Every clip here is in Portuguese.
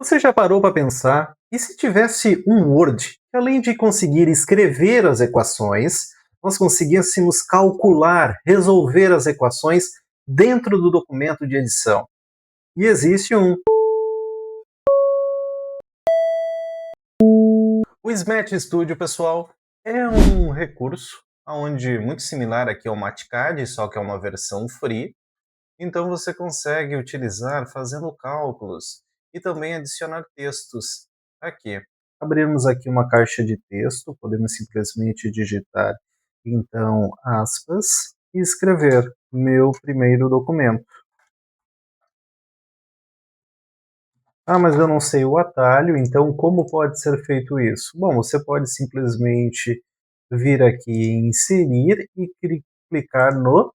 Você já parou para pensar? E se tivesse um Word que, além de conseguir escrever as equações, nós conseguíssemos calcular, resolver as equações dentro do documento de edição? E existe um. O Smat Studio, pessoal, é um recurso onde muito similar aqui ao Matcad, só que é uma versão free. Então você consegue utilizar fazendo cálculos e também adicionar textos aqui. Abrirmos aqui uma caixa de texto, podemos simplesmente digitar então aspas e escrever meu primeiro documento. Ah, mas eu não sei o atalho, então como pode ser feito isso? Bom, você pode simplesmente vir aqui em inserir e clicar no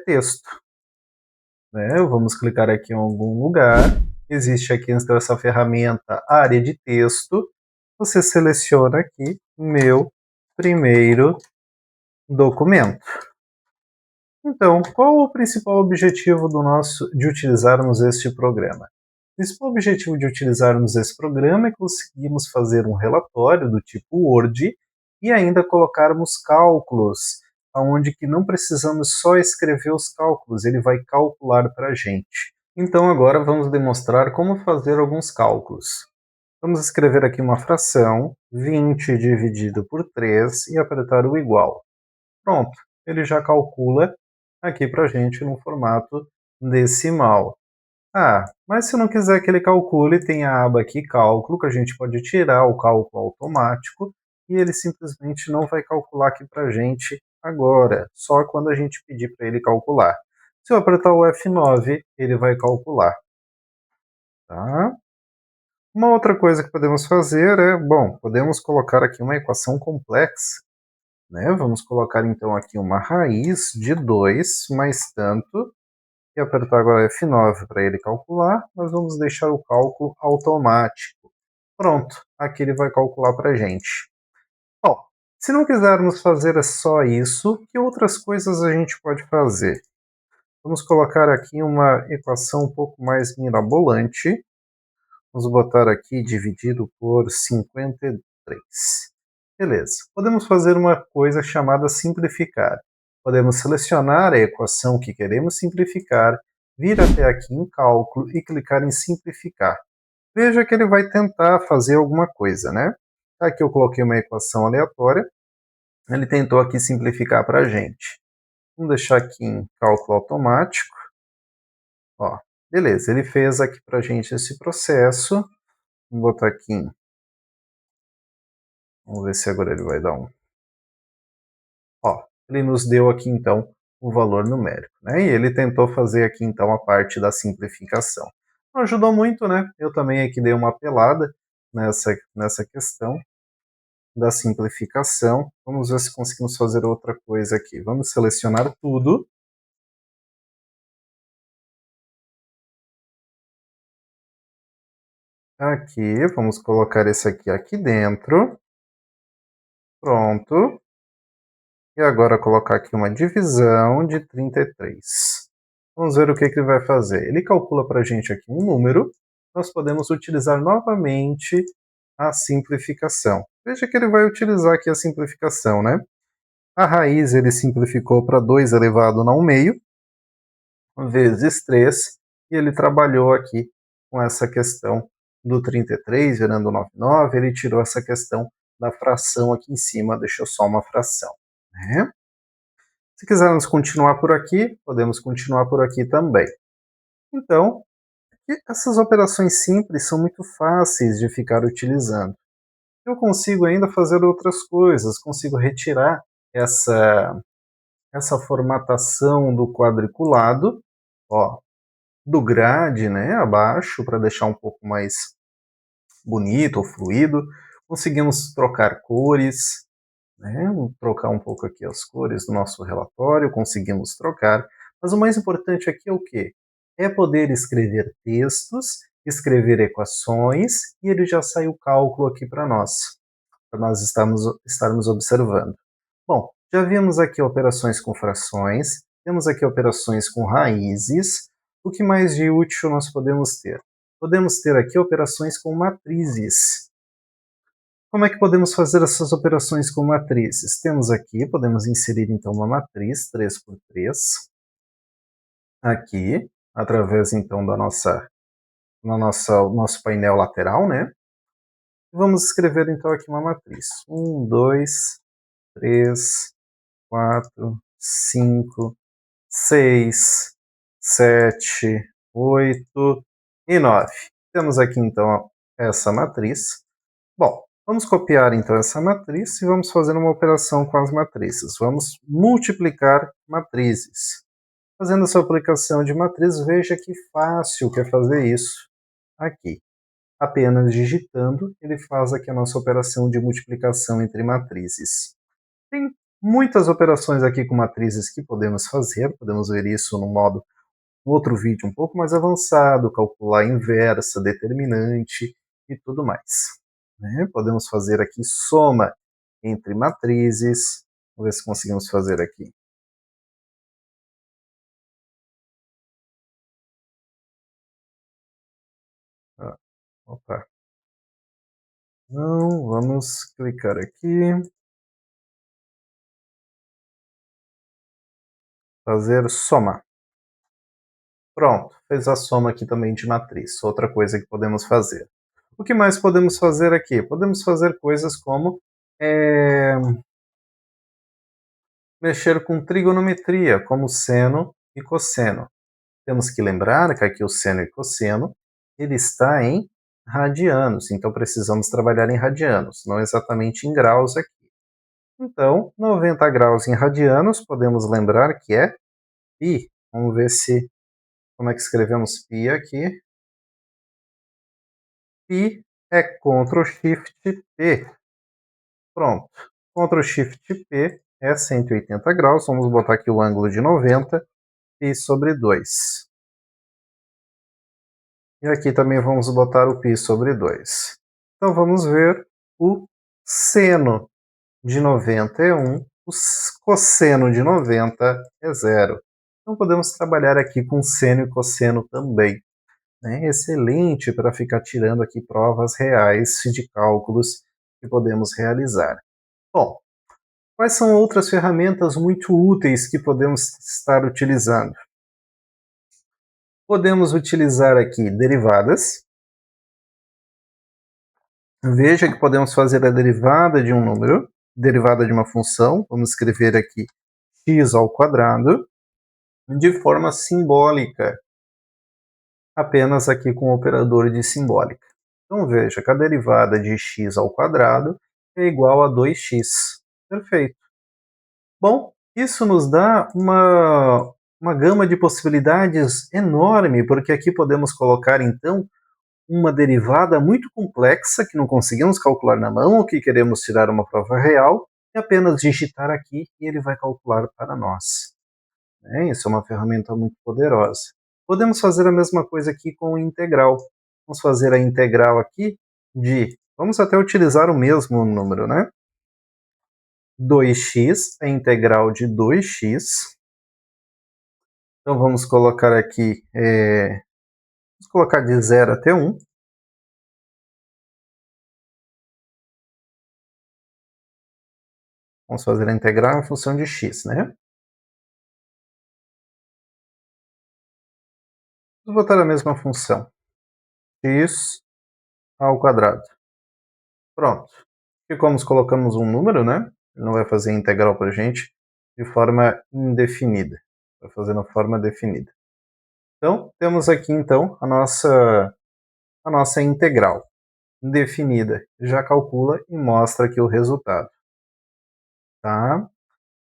texto. Né? Vamos clicar aqui em algum lugar. Existe aqui então essa ferramenta área de texto. Você seleciona aqui meu primeiro documento. Então, qual o principal objetivo de utilizarmos este programa? O principal objetivo de utilizarmos esse programa é conseguirmos fazer um relatório do tipo Word e ainda colocarmos cálculos, onde que não precisamos só escrever os cálculos, ele vai calcular para a gente. Então agora vamos demonstrar como fazer alguns cálculos. Vamos escrever aqui uma fração, 20 dividido por 3 e apertar o igual. Pronto, ele já calcula aqui para a gente no formato decimal. Ah, mas se não quiser que ele calcule, tem a aba aqui cálculo, que a gente pode tirar o cálculo automático e ele simplesmente não vai calcular aqui para a gente agora, só quando a gente pedir para ele calcular. Se eu apertar o F9, ele vai calcular. Tá? Uma outra coisa que podemos fazer é, bom, podemos colocar aqui uma equação complexa. Né? Vamos colocar então aqui uma raiz de 2 mais tanto, e apertar agora F9 para ele calcular, nós vamos deixar o cálculo automático. Pronto, aqui ele vai calcular para a gente. Bom, se não quisermos fazer só isso, que outras coisas a gente pode fazer? Vamos colocar aqui uma equação um pouco mais mirabolante. Vamos botar aqui dividido por 53. Beleza. Podemos fazer uma coisa chamada simplificar. Podemos selecionar a equação que queremos simplificar, vir até aqui em cálculo e clicar em simplificar. Veja que ele vai tentar fazer alguma coisa, né? Aqui eu coloquei uma equação aleatória. Ele tentou aqui simplificar para a gente. Vamos deixar aqui em cálculo automático. Ó, beleza, ele fez aqui para a gente esse processo. Vamos botar aqui em... Vamos ver se agora ele vai dar um... Ó, ele nos deu aqui então o valor numérico, né? E ele tentou fazer aqui então a parte da simplificação. Não ajudou muito, né? Eu também aqui dei uma apelada nessa questão da simplificação. Vamos ver se conseguimos fazer outra coisa aqui. Vamos selecionar tudo. Aqui, vamos colocar esse aqui dentro. Pronto. E agora colocar aqui uma divisão de 33. Vamos ver o que ele vai fazer. Ele calcula para a gente aqui um número. Nós podemos utilizar novamente a simplificação. Veja que ele vai utilizar aqui a simplificação, né? A raiz ele simplificou para 2 elevado a 1 meio, vezes 3, e ele trabalhou aqui com essa questão do 33, virando 99, ele tirou essa questão da fração aqui em cima, deixou só uma fração. Né? Se quisermos continuar por aqui, podemos continuar por aqui também. Então, essas operações simples são muito fáceis de ficar utilizando. Eu consigo ainda fazer outras coisas, consigo retirar essa formatação do quadriculado, ó, do grade, né, abaixo, para deixar um pouco mais bonito ou fluido. Conseguimos trocar cores, né? Vamos trocar um pouco aqui as cores do nosso relatório, conseguimos trocar, mas o mais importante aqui é o quê? É poder escrever textos, escrever equações, e ele já sai o cálculo aqui para nós estarmos observando. Bom, já vimos aqui operações com frações, temos aqui operações com raízes, o que mais de útil nós podemos ter? podemos ter aqui operações com matrizes. Como é que podemos fazer essas operações com matrizes? Temos aqui, podemos inserir então uma matriz 3 por 3, aqui, através então da nosso painel lateral, né? Vamos escrever então aqui uma matriz. 1, 2, 3, 4, 5, 6, 7, 8 e 9. Temos aqui então essa matriz. Bom, vamos copiar então essa matriz e vamos fazer uma operação com as matrizes. Vamos multiplicar matrizes. Fazendo essa aplicação de matriz, veja que fácil que é fazer isso aqui. Apenas digitando, ele faz aqui a nossa operação de multiplicação entre matrizes. Tem muitas operações aqui com matrizes que podemos fazer, podemos ver isso no modo, um outro vídeo um pouco mais avançado, calcular inversa, determinante e tudo mais. Né? Podemos fazer aqui soma entre matrizes, vamos ver se conseguimos fazer aqui. Opa. Não, vamos clicar aqui, fazer soma. Pronto, fez a soma aqui também de matriz, outra coisa que podemos fazer. O que mais podemos fazer aqui? Podemos fazer coisas como mexer com trigonometria, como seno e cosseno. Temos que lembrar que aqui o seno e cosseno, ele está em radianos, então precisamos trabalhar em radianos, não exatamente em graus aqui. Então, 90 graus em radianos, podemos lembrar que é π. Vamos ver como é que escrevemos π aqui. π é Ctrl Shift P. Pronto. Ctrl Shift P é 180 graus. Vamos botar aqui o ângulo de 90, π sobre 2. E aqui também vamos botar o π sobre 2. Então vamos ver o seno de 90 é 1, o cosseno de 90 é 0. Então podemos trabalhar aqui com seno e cosseno também. É excelente para ficar tirando aqui provas reais de cálculos que podemos realizar. Bom, quais são outras ferramentas muito úteis que podemos estar utilizando? Podemos utilizar aqui derivadas. Veja que podemos fazer a derivada de um número, derivada de uma função. Vamos escrever aqui x ao quadrado, de forma simbólica, apenas aqui com o operador de simbólica. Então veja que a derivada de x ao quadrado é igual a 2x. Perfeito. Bom, isso nos dá uma gama de possibilidades enorme, porque aqui podemos colocar então uma derivada muito complexa que não conseguimos calcular na mão ou que queremos tirar uma prova real, e apenas digitar aqui e ele vai calcular para nós. Isso é uma ferramenta muito poderosa. Podemos fazer a mesma coisa aqui com o integral. Vamos fazer a integral aqui vamos até utilizar o mesmo número, né? 2x, a integral de 2x. Então vamos colocar aqui, vamos colocar de 0 até 1. Vamos fazer a integral em função de x, né? Vamos botar a mesma função, x ao quadrado. Pronto. E como colocamos um número, né? Ele não vai fazer a integral para a gente de forma indefinida. Vai fazer na forma definida. Então, temos aqui então a nossa integral definida. Já calcula e mostra aqui o resultado. Tá?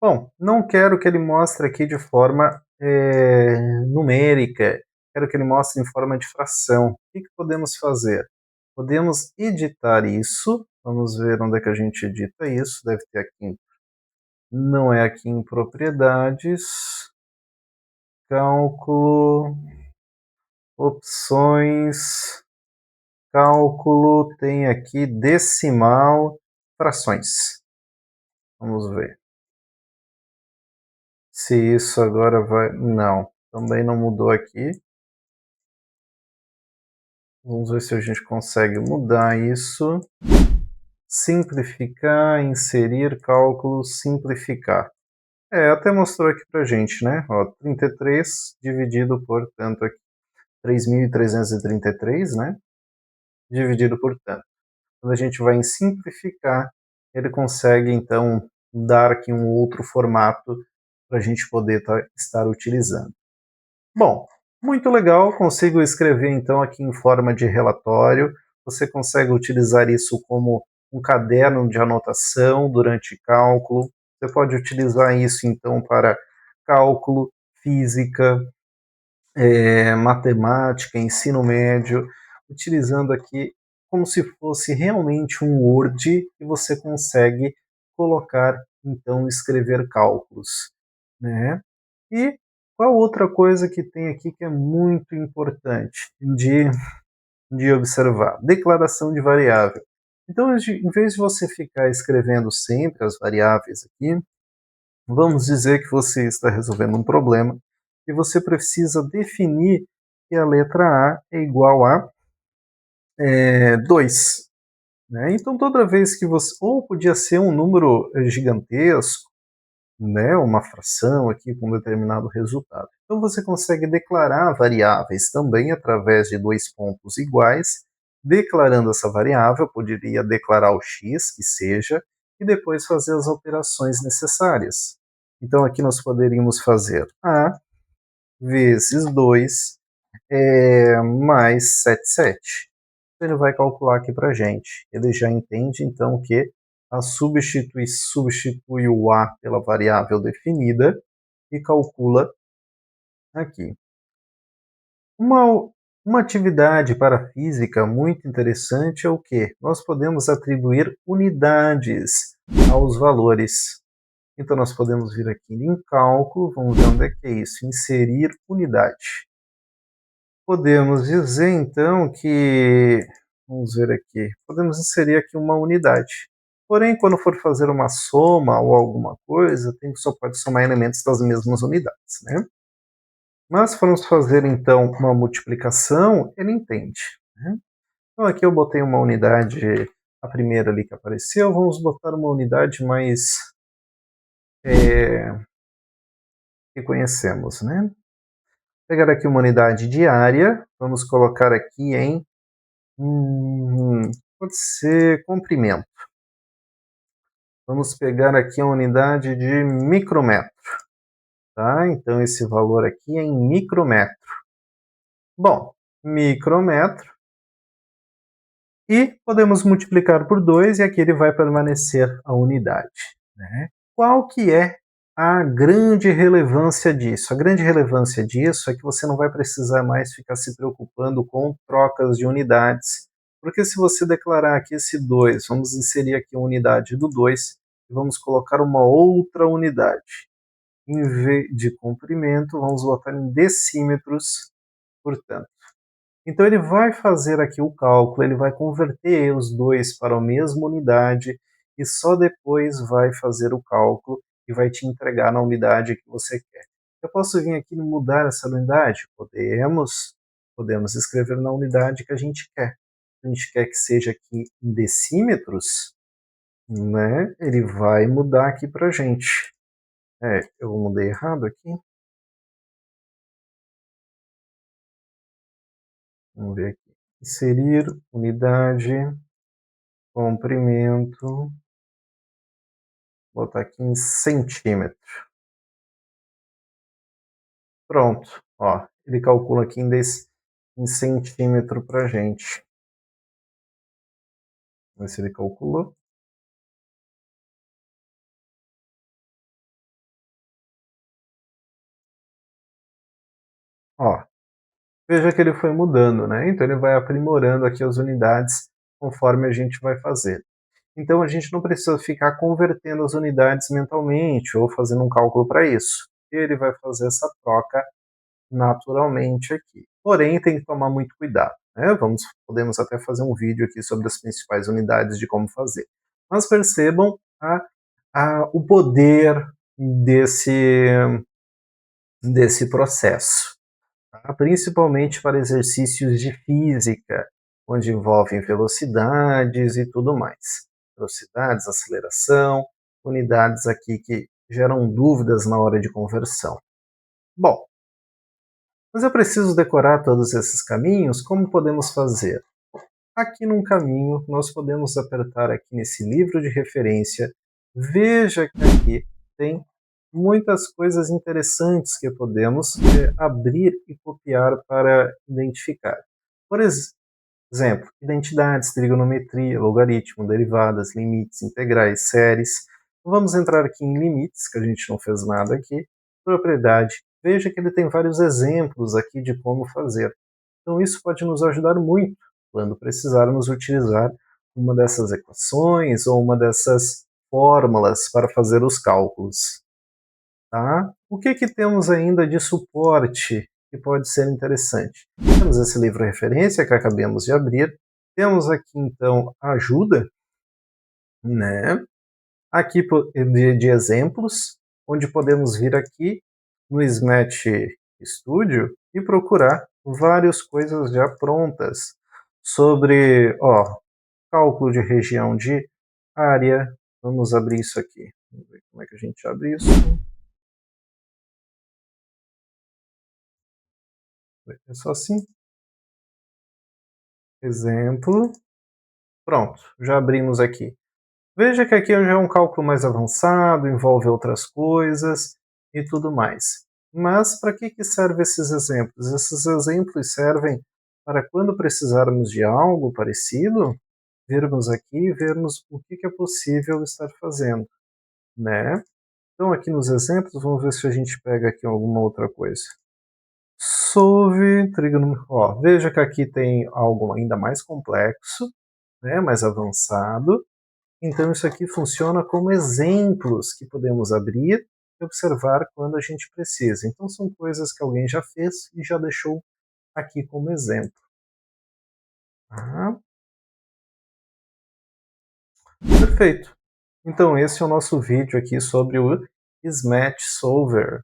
Bom, não quero que ele mostre aqui de forma numérica. Quero que ele mostre em forma de fração. O que podemos fazer? Podemos editar isso. Vamos ver onde é que a gente edita isso. Deve ter aqui. Não é aqui em propriedades. Cálculo. Opções. Cálculo. Tem aqui decimal. Frações. Vamos ver. Se isso agora vai... Não. Também não mudou aqui. Vamos ver se a gente consegue mudar isso. Simplificar, inserir, cálculo, simplificar. Até mostrou aqui pra gente, né? Ó, 33 dividido por tanto aqui. 3.333, né? Dividido por tanto. Quando a gente vai em simplificar, ele consegue, então, dar aqui um outro formato para a gente poder estar utilizando. Bom, muito legal, consigo escrever então aqui em forma de relatório, você consegue utilizar isso como um caderno de anotação durante cálculo, você pode utilizar isso então para cálculo, física, matemática, ensino médio, utilizando aqui como se fosse realmente um Word e você consegue colocar, então, escrever cálculos, né? E qual outra coisa que tem aqui que é muito importante de observar? Declaração de variável. Então, em vez de você ficar escrevendo sempre as variáveis aqui, vamos dizer que você está resolvendo um problema e você precisa definir que a letra A é igual a 2. Né? Então, toda vez que você. Ou podia ser um número gigantesco, né? Uma fração aqui com um determinado resultado. Então, você consegue declarar variáveis também através de dois pontos iguais. Declarando essa variável, poderia declarar o x, que seja, e depois fazer as operações necessárias. Então, aqui nós poderíamos fazer A vezes 2 mais 77. Ele vai calcular aqui para a gente. Ele já entende, então, que substitui o A pela variável definida e calcula aqui. Uma, uma atividade para física muito interessante é o que? Nós podemos atribuir unidades aos valores. Então, nós podemos vir aqui em cálculo, vamos ver onde é que é isso, inserir unidade. Podemos dizer, então, que, vamos ver aqui, podemos inserir aqui uma unidade. Porém, quando for fazer uma soma ou alguma coisa, só pode somar elementos das mesmas unidades, né? Mas se formos fazer, então, uma multiplicação, ele entende, né? Então, aqui eu botei uma unidade, a primeira ali que apareceu, vamos botar uma unidade mais que conhecemos, né? Pegar aqui uma unidade diária, vamos colocar aqui em, pode ser comprimento. Vamos pegar aqui a unidade de micrometro, tá? Então esse valor aqui é em micrometro. Bom, micrometro, e podemos multiplicar por 2 e aqui ele vai permanecer a unidade, né? Qual que é a grande relevância disso? A grande relevância disso é que você não vai precisar mais ficar se preocupando com trocas de unidades, porque se você declarar aqui esse 2, vamos inserir aqui a unidade do 2 e vamos colocar uma outra unidade. Em vez de comprimento, vamos botar em decímetros, portanto. Então ele vai fazer aqui o cálculo, ele vai converter os dois para a mesma unidade e só depois vai fazer o cálculo e vai te entregar na unidade que você quer. Eu posso vir aqui e mudar essa unidade? Podemos escrever na unidade que a gente quer. A gente quer que seja aqui em decímetros, né? Ele vai mudar aqui para a gente. Eu mudei errado aqui. Vamos ver aqui. Inserir unidade, comprimento, botar aqui em centímetro. Pronto, ó, ele calcula aqui em centímetro pra gente. Vamos ver se ele calculou. Ó, veja que ele foi mudando, né? Então ele vai aprimorando aqui as unidades conforme a gente vai fazer. Então a gente não precisa ficar convertendo as unidades mentalmente ou fazendo um cálculo para isso. Ele vai fazer essa troca naturalmente aqui. Porém, tem que tomar muito cuidado, né? Podemos até fazer um vídeo aqui sobre as principais unidades de como fazer. Mas percebam o poder desse processo, tá? Principalmente para exercícios de física. onde envolvem velocidades e tudo mais. Velocidades, aceleração, unidades aqui que geram dúvidas na hora de conversão. Bom, mas eu preciso decorar todos esses caminhos, como podemos fazer? Aqui num caminho, nós podemos apertar aqui nesse livro de referência. Veja que aqui tem muitas coisas interessantes que podemos abrir e copiar para identificar. Por exemplo, identidades, trigonometria, logaritmo, derivadas, limites, integrais, séries. Vamos entrar aqui em limites, que a gente não fez nada aqui. Propriedade. Veja que ele tem vários exemplos aqui de como fazer. Então isso pode nos ajudar muito quando precisarmos utilizar uma dessas equações ou uma dessas fórmulas para fazer os cálculos. Tá? O que temos ainda de suporte que pode ser interessante? Temos esse livro referência que acabamos de abrir, temos aqui então a ajuda, né? Aqui de exemplos, onde podemos vir aqui no Smash Studio e procurar várias coisas já prontas sobre, cálculo de região de área. Vamos abrir isso aqui. Vamos ver como é que a gente abre isso. É só assim. Exemplo. Pronto, já abrimos aqui. Veja que aqui já é um cálculo mais avançado, envolve outras coisas e tudo mais. Mas para que servem esses exemplos? Esses exemplos servem para quando precisarmos de algo parecido, virmos aqui e vermos o que é possível estar fazendo, né? Então aqui nos exemplos, vamos ver se a gente pega aqui alguma outra coisa. Solve trigonometria. Veja que aqui tem algo ainda mais complexo, né, mais avançado. Então isso aqui funciona como exemplos que podemos abrir e observar quando a gente precisa. Então são coisas que alguém já fez e já deixou aqui como exemplo. Tá? Perfeito. Então esse é o nosso vídeo aqui sobre o SMAT Solver.